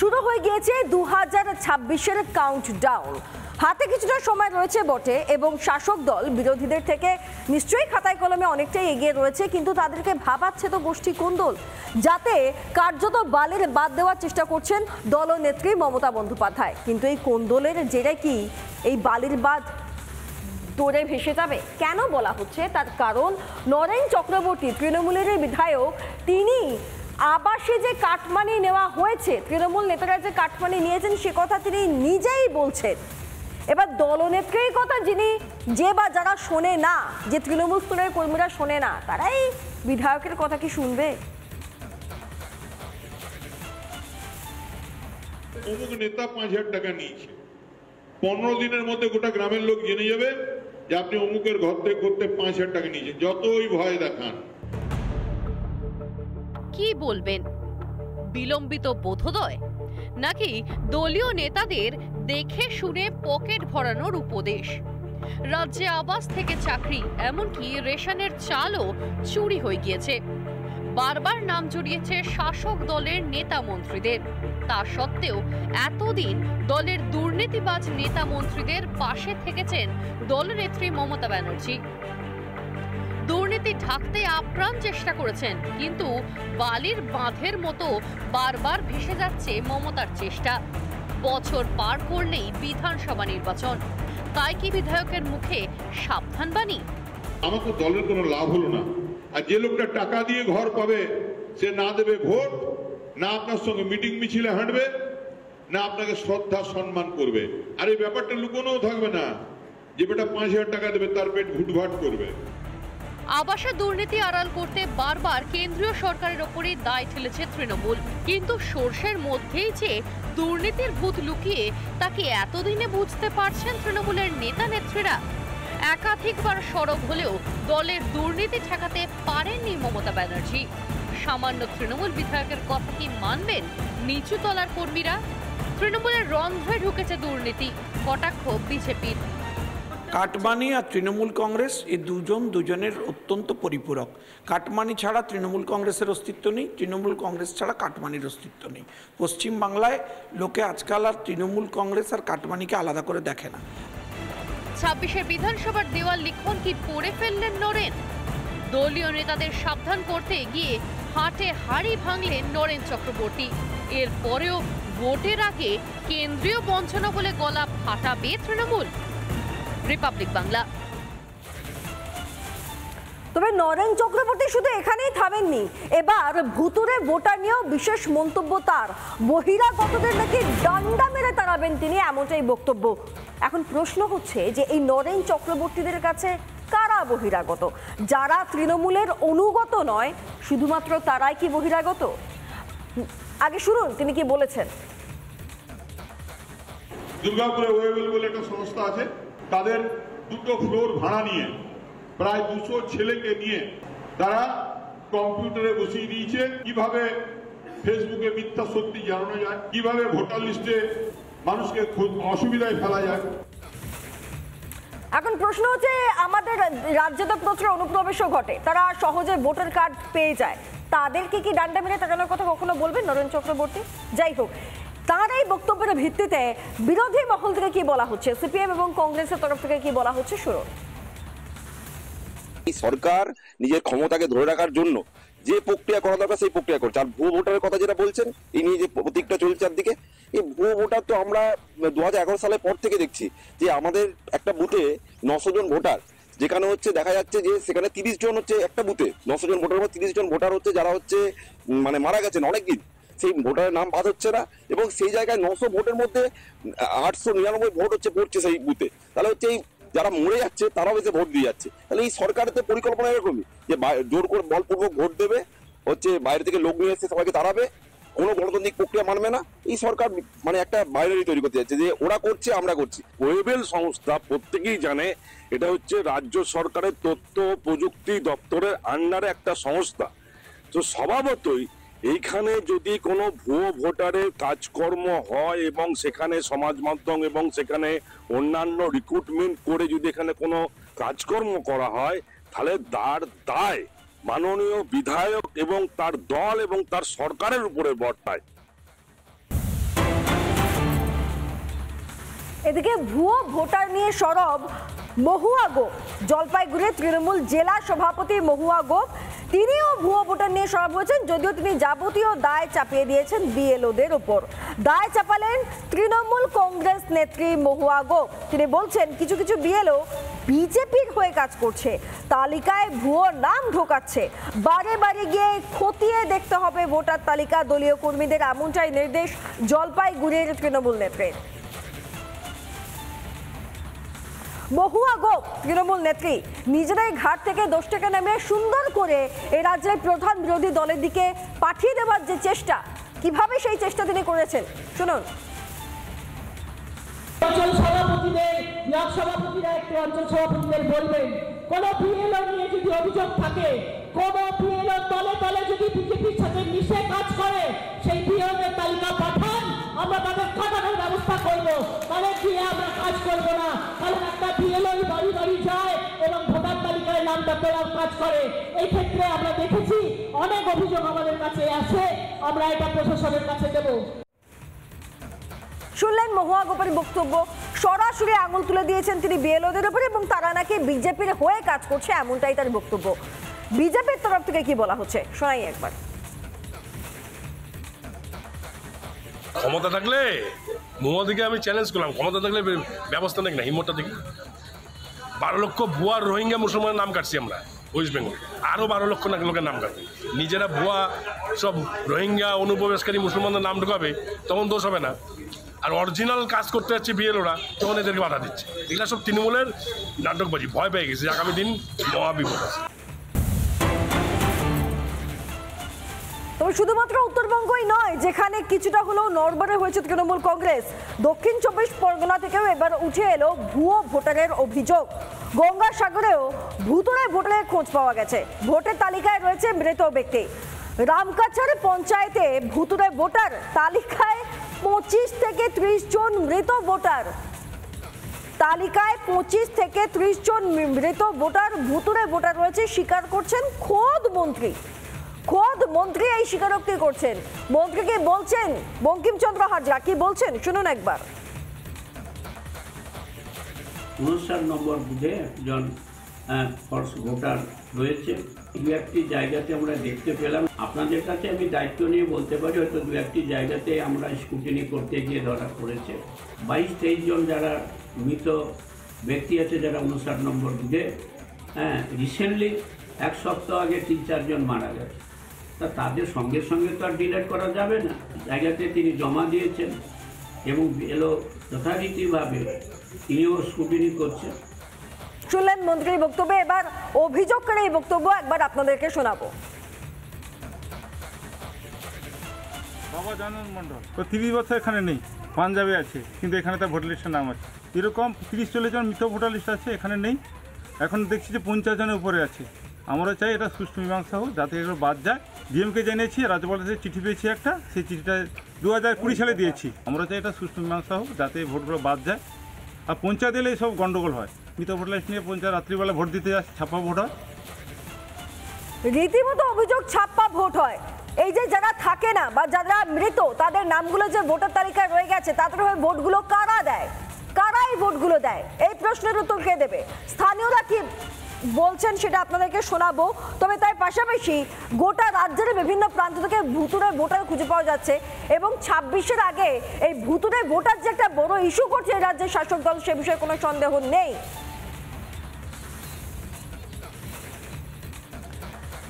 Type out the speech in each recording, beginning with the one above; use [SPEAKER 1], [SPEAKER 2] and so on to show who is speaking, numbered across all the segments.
[SPEAKER 1] শুরু হয়ে গিয়েছে 2026-এর কাউন্টডাউন। হাতে কিছুটা সময় রয়েছে বটে এবং শাসক দল বিরোধীদের থেকে নিশ্চয়ই খাতায় কলমে অনেকটাই এগিয়ে রয়েছে, কিন্তু তাদেরকে ভাবাচ্ছে তো গোষ্ঠী কোন্দল, যাতে কার্যত বালির বাদ দেওয়ার চেষ্টা করছেন দলনেত্রী মমতা বন্দ্যোপাধ্যায়। কিন্তু এই কোন্দলের জেরে কি এই বালির বাঁধ দৌড়ে ভেসে যাবে? কেন বলা হচ্ছে তার কারণ, নরেন চক্রবর্তী তৃণমূলের বিধায়ক, তিনি আবাসে যে কাটমানি নেওয়া হয়েছে, তৃণমূল নেতারা যে কাটমানি নিয়েছেন সে কথা তিনি নিজেই বলছেন। এবার দলনেত্রীর কথা যে বা যারা শোনে না, যে তৃণমূল স্তরের কর্মীরা শোনে না, তারাই বিধায়কের কথা কি শুনবে?
[SPEAKER 2] অমুক নেতা 5,000 টাকা নিয়েছে, 15 দিনের মধ্যে গোটা গ্রামের লোক জেনে যাবে যে আপনি অমুকের ঘর থেকে করতে 5,000 টাকা নিয়েছেন, যতই ভয় দেখান।
[SPEAKER 3] কি বলবেন? বিলম্বিত বোধোদয় নাকি দলীয় নেতাদের দেখে শুনে পকেট ভরানোর উপদেশ? রাজ্যে আবাস থেকে চাকরি, এমনকি রেশনের চালও চুরি হয়ে গিয়েছে। বারবার নাম জড়িয়েছে শাসক দলের নেতা মন্ত্রীদের। তা সত্ত্বেও এতদিন দলের দুর্নীতিবাজ নেতা মন্ত্রীদের পাশে থেকেছেন দলনেত্রী মমতা ব্যানার্জি। দুর্নীতি ঢাকতে আপ্রাণ চেষ্টা করেছেন, কিন্তু বালির বাঁধের মতো বারবার ভেসে যাচ্ছে মমতার চেষ্টা। বছর পার করলেই বিধানসভা নির্বাচন, তাই কি বিধায়কের মুখে সাবধান বাণী?
[SPEAKER 2] আমার তো দলের কোনো লাভ হলো না। আর যে লোকটা টাকা দিয়ে ঘর পাবে সে না দেবে ভোট, না আপনার সঙ্গে মিটিং মিছিলে হাঁটবে, না আপনাকে শ্রদ্ধা সম্মান করবে। আর এই ব্যাপারটা লুকোনোও থাকবে না যে বেটা 5,000 টাকা দেবে তার পেট ঘুটঘাট করবে।
[SPEAKER 3] আবাসে দুর্নীতি আড়াল করতে বারবার কেন্দ্রীয় সরকারের ওপরই দায় ঠেলেছে তৃণমূল, কিন্তু সর্ষের মধ্যেই যে দুর্নীতির ভূত লুকিয়ে তাকে এতদিনে বুঝতে পারছেন তৃণমূলের নেতা নেত্রীরা। একাধিকবার সরব হলেও দলের দুর্নীতি ঠেকাতে পারেননি মমতা ব্যানার্জি। সামান্য তৃণমূল বিধায়কের কথা কি মানবেন নিচু তলার কর্মীরা? তৃণমূলের রন্ধ্রে ঢুকেছে দুর্নীতি, কটাক্ষ বিজেপির।
[SPEAKER 4] কাটমানি আর তৃণমূল কংগ্রেস এই দুজনের অত্যন্ত পরিপূরক। কাটমানি ছাড়া তৃণমূল কংগ্রেসের অস্তিত্ব নেই, তৃণমূল কংগ্রেস ছাড়া কাটমানির অস্তিত্ব নেই। পশ্চিমবাংলায় লোকে আজকাল আর তৃণমূল কংগ্রেস আর কাটমানিকে আলাদা করে দেখে না।
[SPEAKER 3] 26-এর বিধানসভার দেওয়াল লিখন কি পড়ে ফেললেন নরেন? দলীয় নেতাদের সাবধান করতে গিয়ে হাটে হাড়ি ভাঙলেন নরেন চক্রবর্তী। এরপরেও ভোটের আগে কেন্দ্রীয় বঞ্চনা বলে গলা ফাটাবে তৃণমূল? রিপাবলিক বাংলা।
[SPEAKER 1] তবে নরেন চক্রবর্তী শুধু এখানেই থামেননি, এবার ভুতুরে ভোটার নিয়েও বিশেষ মন্তব্য তার। বহিরাগতদের নাকি ডান্ডা মেরে তাড়াবেন তিনি, এমনটাই বক্তব্য। এখন প্রশ্ন হচ্ছে যে এই নরেন চক্রবর্তীদের কাছে কারা বহিরাগত? যারা তৃণমূলের অনুগত নয়, শুধুমাত্র তারাই কি বহিরাগত? আগে শুনুন তিনি কি বলেছেন।
[SPEAKER 2] দুর্গাপুরে ওয়েবল বলে একটা সংস্থা আছে, তাদের 2টো ফ্লোর ভাড়া নিয়ে প্রায় 200 ছেলেকে নিয়ে তারা কম্পিউটারে বসিয়ে দিয়েছে কিভাবে ফেসবুকে মিথ্যা সত্যি জানানো যায়, কিভাবে ভোটার লিস্টে মানুষকে অসুবিধায় ফেলা যায়।
[SPEAKER 1] এখন প্রশ্ন হচ্ছে, আমাদের রাজ্যে তো প্রচুর অনুপ্রবেশও ঘটে, তারা সহজে ভোটার কার্ড পেয়ে যায়, তাদেরকে কি ডান্ডা মেরে তাড়ানোর কথা কখনো বলবেন নরেন চক্রবর্তী? যাই হোক, তার এই বক্তব্যের ভিত্তিতে বিরোধী মহল থেকে কি বলা হচ্ছে, সিপিএম এবং কংগ্রেসের তরফ থেকে কি বলা হচ্ছে শুনুন।
[SPEAKER 5] সরকার নিজের ক্ষমতাকে ধরে রাখার জন্য যে প্রক্রিয়া করা দরকার সেই প্রক্রিয়া করছে। আর ভুয়ো ভোটারের কথা যেটা বলছেন, এই নিয়ে যে প্রতীকটা চলছে একদিকে, এই ভুয়ো ভোটার তো আমরা 2011 সালের পর থেকে দেখছি যে আমাদের একটা বুথে 900 জন ভোটার, যেখানে হচ্ছে দেখা যাচ্ছে যে সেখানে 30 জন হচ্ছে একটা বুথে 900 জন ভোটার, 30 জন ভোটার হচ্ছে যারা হচ্ছে মানে মারা গেছেন অনেকদিন, সেই ভোটারের নাম বাদ হচ্ছে না, এবং সেই জায়গায় 900 ভোটের মধ্যে 899 ভোট হচ্ছে পড়ছে সেই বুথে। তাহলে হচ্ছে এই যারা মরে যাচ্ছে তারাও এসে ভোট দিয়ে যাচ্ছে। তাহলে এই সরকারের তো পরিকল্পনা এরকমই যে জোর করে বলপূর্বক ভোট দেবে, হচ্ছে বাইরে থেকে লোক নিয়ে এসে সবাইকে তাড়াবে, কোনো গণতান্ত্রিক প্রক্রিয়া মানবে না। এই সরকার মানে একটা বাইনারি তৈরি করতে যাচ্ছে যে ওরা করছে আমরা করছি।
[SPEAKER 6] ওয়েবেল সংস্থা প্রত্যেকেই জানে এটা হচ্ছে রাজ্য সরকারের তথ্য প্রযুক্তি দপ্তরের আন্ডারে একটা সংস্থা। তো স্বভাবতই এইখানে যদি কোনো ভুয়ো ভোটারের কাজকর্ম হয় এবং সেখানে সমাজ মাধ্যম এবং সেখানে অন্যান্য রিক্রুটমেন্ট করে যদি এখানে কোনো কাজকর্ম করা হয়, তাহলে তার দায় মাননীয় বিধায়ক এবং তার দল এবং তার সরকারের উপরে বর্তায়।
[SPEAKER 1] এদিকে ভুয়ো ভোটার নিয়ে সরব মহুয়া গোপ। জলপাইগুড়ির তৃণমূল জেলা সভাপতি মহুয়া গোপ তিনিও ভুয়ো ভোটার নিয়ে সরব হয়েছেন, যদিও তিনি যাবতীয় দায় চাপিয়ে দিয়েছেন বিএলওদের ওপর। দায় চাপালেন তৃণমূল কংগ্রেস নেত্রী মহুয়া গোপ। তিনি বলছেন কিছু কিছু বিএলও বিজেপির হয়ে কাজ করছে, তালিকায় ভুয়ো নাম ঢোকাচ্ছে, বারে বারে গিয়ে খতিয়ে দেখতে হবে ভোটার তালিকা দলীয় কর্মীদের, এমনটাই নির্দেশ জলপাইগুড়ির তৃণমূল নেত্রীর। মহুয়া গোপ তৃণমূল নেত্রী নিজেরাই ঘাট থেকে 10 টাকা নামিয়ে সুন্দর করে এই রাজ্যের প্রধান বিরোধী দলের দিকে পাঠিয়ে দেওয়ার যে চেষ্টা, কিভাবে সেই চেষ্টা তিনি করেছেন শুনুন।
[SPEAKER 7] অঞ্চল সভাপতিদের, ব্লক সভাপতিরা একটু অঞ্চল সভাপতিদের বলবেন, কোন বিএলও নিয়ে যদি অভিযোগ থাকে, কোন বিএলও দলে দলে যদি বিজেপির সাথে মিশে কাজ করে, সেই বিএলওদের তালিকা পাঠান, আমরা তাদের কাটানোর ব্যবস্থা করব। তাদের দিয়ে আমরা কাজ করব না, কারণ একটা বিএলও বাড়ি বাড়ি যায় এবং ভোটার তালিকায় নামটা তোলার কাজ করে। এই ক্ষেত্রে আমরা দেখেছি অনেক অভিযোগ আমাদের কাছে আসে, আমরা এটা প্রশাসনের কাছে দেব।
[SPEAKER 1] শুনলেন মহুয়া গোপের বক্তব্য, সরাসরি আঙুল তুলে দিয়েছেন তিনি বিএলওদের উপরে এবং তারা নাকি বিজেপির হয়ে কাজ করছে, এমনটাই তার বক্তব্য। বিজেপির তরফ থেকে কি বলা হচ্ছে শোনাই একবার।
[SPEAKER 8] ক্ষমতা থাকলে মোদিকে আমি চ্যালেঞ্জ করলাম, ক্ষমতা থাকলে ব্যবস্থা নেই না, হিম্মতটা দেখি। 12 লক্ষ ভুয়া রোহিঙ্গা মুসলমানের নাম কাটছি আমরা ওয়েস্ট বেঙ্গল, আরও 12 লক্ষ লোকের নাম কাটবে। নিজেরা ভুয়া সব রোহিঙ্গা অনুপ্রবেশকারী মুসলমানদের নাম ঢোকাবে, তখন দোষ হবে না। আর অরিজিনাল কাজ করতে যাচ্ছে বিএলওরা, তখন এদেরকে বাধা দিচ্ছে। এগুলো সব তৃণমূলের নাটকবাজি, ভয় পেয়ে গেছে আগামী দিন মহাবিপদ আছে।
[SPEAKER 1] তবে শুধুমাত্র উত্তরবঙ্গই নয়, যেখানে কিছুটা হলেও নড়বড়ে হয়েছে তৃণমূল কংগ্রেস, দক্ষিণ 24 পরগনা থেকেও এবার উঠে এলো ভুয়ো ভোটারের অভিযোগ। গঙ্গাসাগরেও ভুতুড়ে ভোটারের খোঁজ পাওয়া গেছে, ভোটের তালিকায় রয়েছে মৃত ব্যক্তি। রামকাছার পঞ্চায়েতে ভুতুড়ে ভোটার, তালিকায় 25 থেকে 30 জন মৃত ভোটার, তালিকায় 25 থেকে 30 জন মৃত ভোটার, ভুতুড়ে ভোটার রয়েছে, স্বীকার করছেন খোদ মন্ত্রী। খোদ মন্ত্রী এই স্বীকারোক্তি করছেন। মন্ত্রীকে বলছেন বঙ্কিমচন্দ্র হাজরা, কি বলছেন শুনুন একবার।
[SPEAKER 9] 59 নম্বর বুথে একজন ফলস ভোটার রয়েছে। দু একটি জায়গাতে আমরা দেখতে পেলাম, আপনাদের কাছে আমি দায়িত্ব নিয়ে বলতে পারি হয়তো দু একটি জায়গাতে আমরা স্ক্রুটিনি করতে গিয়ে ধরা পড়েছে। 22-23 জন যারা মৃত ব্যক্তি আছে যারা 59 নম্বর বুথে, রিসেন্টলি 1 সপ্তাহ আগে 3-4 জন মারা গেছে। তা তাদের সঙ্গে সঙ্গে তো আর ডিলেট করা যাবে না, জায়গাতে তিনি জমা দিয়েছেন এবং এলো যথারীতিভাবে তিনিও স্ক্রুটিনি করছেন।
[SPEAKER 1] শুনলেন মন্ত্রীর বক্তব্যে, এবার অভিযোগকারী এই বক্তব্য একবার আপনাদেরকে শোনাবো।
[SPEAKER 10] বাবা জানন মন্ডল তো 30 বছর এখানে নেই, পাঞ্জাবে আছে, কিন্তু এখানে তার ভোটার লিস্টের নাম আছে। এরকম 30-40 জন মৃত ভোটার লিস্ট আছে, এখানে নেই। এখন দেখছি যে 50 জনের উপরে আছে। আমরা চাই এটা সুষ্ঠু মীমাংসা হোক, যাতে এগুলো বাদ যায়। ডিএমকে জেনেছি, রাজ্যপালের কাছে চিঠি পেয়েছি একটা, সেই চিঠিটা 2020 সালে দিয়েছি। আমরা চাই এটা সুষ্ঠু মীমাংসা হোক, যাতে ভোটগুলো বাদ যায়। আর পঞ্চায়েত এলে সব গন্ডগোল হয়, মৃত ভোটার লিস্ট নিয়ে পঞ্চায়েত রাত্রিবেলা ভোট দিতে যায়, ছাপ্পা ভোট হয়,
[SPEAKER 1] রীতিমতো অভিযোগ ছাপ্পা ভোট হয়। এই যে যারা থাকে না বা যারা মৃত, তাদের নামগুলো যে ভোটার তালিকায় রয়ে গেছে, তাদের হয়ে ভোটগুলো কারা দেয়, কারা এই ভোটগুলো দেয়, এই প্রশ্নের উত্তর কে দেবে? স্থানীয়রা কি বলছেন সেটা আপনাদেরকে শোনাবো। তবে তার পাশাপাশি গোটা রাজ্যের বিভিন্ন প্রান্ত থেকে ভুতুড়ে ভোটার খুঁজে পাওয়া যাচ্ছে এবং 26-এর আগে এই ভুতুড়ে ভোটার যে একটা বড় ইস্যু করছে এই রাজ্যের শাসক দল, সে বিষয়ে কোনো সন্দেহ নেই।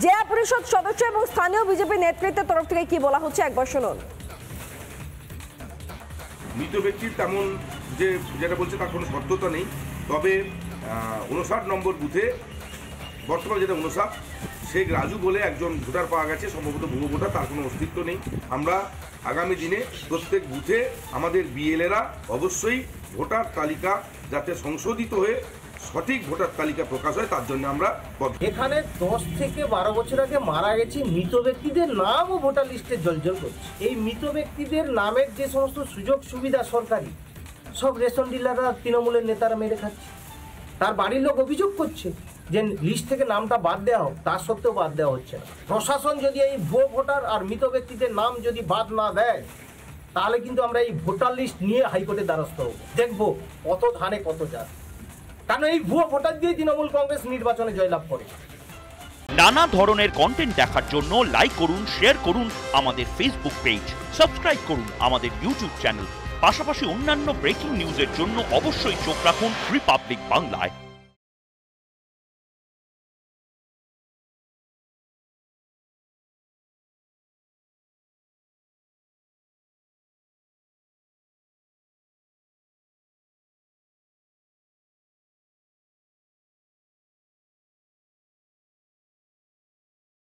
[SPEAKER 1] জেলা পরিষদ সদস্য এবং স্থানীয় বিজেপি নেতৃত্বের তরফ থেকে কি বলা হচ্ছে একবার শুনুন।
[SPEAKER 11] মৃত ব্যক্তির তেমন যেটা বলছে তার কোনো সত্যতা নেই, তবে 59 নম্বর বুথে বর্তমানে যেটা 59 শেখ রাজু বলে একজন ভোটার পাওয়া গেছে, সম্ভবত ভুয়ো ভোটার, তার কোনো অস্তিত্ব নেই। আমরা আগামী দিনে প্রত্যেক বুথে আমাদের বিএলএরা অবশ্যই ভোটার তালিকা যাতে সংশোধিত হয়ে সঠিক ভোটার তালিকা প্রকাশ হয় তার জন্য আমরা
[SPEAKER 12] এখানে 10 থেকে 12 বছর আগে মারা গেছে মৃত ব্যক্তিদের নামও ভোটার লিস্টে জলজল করছে। এই মৃত ব্যক্তিদের নামের যে সমস্ত সুযোগ সুবিধা সরকারি, সব রেশন ডিলাররা তৃণমূলের নেতারা মেরে খাচ্ছে। তার বাড়ির লোক অভিযোগ করছে যে লিস্ট থেকে নামটা বাদ দেওয়া হোক, তার সত্ত্বেও বাদ দেওয়া হচ্ছে না। প্রশাসন যদি এই ভুয়ো ভোটার আর মৃত ব্যক্তিদের নাম যদি বাদ না দেয়, তাহলে কিন্তু আমরা এই ভোটার লিস্ট নিয়ে হাইকোর্টের দ্বারস্থ হব, দেখবো কত ধানে কত চাষ। কারণ এই ভুয়ো ভোটার দিয়ে তৃণমূল কংগ্রেস নির্বাচনে জয়লাভ করে।
[SPEAKER 13] নানা ধরনের কন্টেন্ট দেখার জন্য লাইক করুন, শেয়ার করুন আমাদের ফেসবুক পেজ, সাবস্ক্রাইব করুন আমাদের ইউটিউব চ্যানেল। পাশাপাশি অন্যান্য ব্রেকিং নিউজের জন্য অবশ্যই চোখ রাখুন রিপাবলিক বাংলায়।